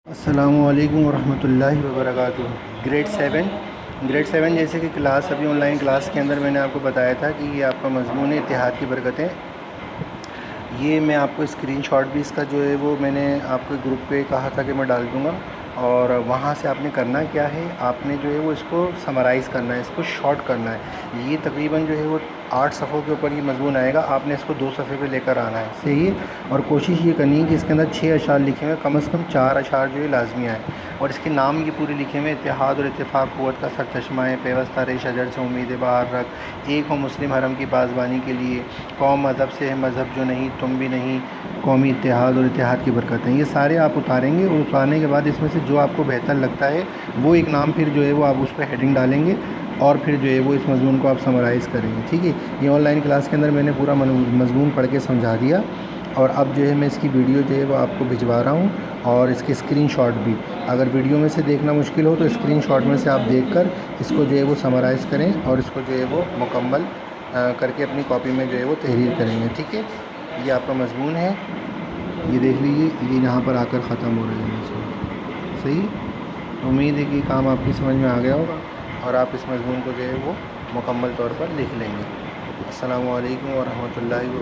السلام علیکم ورحمۃ اللہ وبرکاتہ۔ گریڈ سیون جیسے کہ کلاس ابھی آن لائن کلاس کے اندر میں نے آپ کو بتایا تھا کہ یہ آپ کا مضمون ہے اتحاد کی برکتیں۔ یہ میں آپ کو اسکرین شاٹ بھی اس کا جو ہے وہ میں نے آپ کو گروپ پہ کہا تھا کہ میں ڈال دوں گا، اور وہاں سے آپ نے کرنا کیا ہے، آپ نے جو ہے وہ اس کو سمرائز کرنا ہے، اس کو شارٹ کرنا ہے۔ یہ تقریباً جو ہے وہ 8 صفحوں کے اوپر یہ مضمون آئے گا، آپ نے اس کو 2 صفحے پہ لے کر آنا ہے، صحیح ہے۔ اور کوشش یہ کرنی ہے کہ اس کے اندر 6 اشعار لکھے ہوئے، کم از کم 4 اشعار جو ہے لازمی آئیں، اور اس کے نام یہ پورے لکھے ہوئے: اتحاد اور اتفاق قوت کا سرچشمہ ہے، پیوستہ رے شجر سے امید باہر رکھ، ایک ہو مسلم حرم کی پاسبانی کے لیے، قوم مذہب سے ہے مذہب جو نہیں تم بھی نہیں، قومی اتحاد اور اتحاد کی برکتیں۔ یہ سارے آپ اتاریں گے، اور اتارنے کے بعد اس میں سے جو آپ کو بہتر لگتا ہے وہ ایک نام پھر جو ہے وہ آپ اس پہ ہیڈنگ ڈالیں گے، اور پھر جو ہے وہ اس مضمون کو آپ سمرائز کریں گے، ٹھیک ہے۔ یہ آن لائن کلاس کے اندر میں نے پورا مضمون پڑھ کے سمجھا دیا، اور اب جو ہے میں اس کی ویڈیو جو ہے وہ آپ کو بھجوا رہا ہوں، اور اس کے اسکرین شاٹ بھی۔ اگر ویڈیو میں سے دیکھنا مشکل ہو تو اسکرین شاٹ میں سے آپ دیکھ کر اس کو جو ہے وہ سمرائز کریں، اور اس کو جو ہے وہ مکمل کر کے اپنی کاپی میں جو ہے وہ تحریر کریں گے، ٹھیک ہے۔ یہ آپ کا مضمون ہے، یہ دیکھ لیجیے، یہ یہاں پر آ کر ختم ہو رہا ہے مضمون، صحیح۔ امید ہے کہ یہ کام آپ کی سمجھ میں آ گیا ہوگا، اور آپ اس مضمون کو جو ہے وہ مکمل طور پر لکھ لیں گے۔ السلام علیکم ورحمۃ اللہ وبرکاتہ۔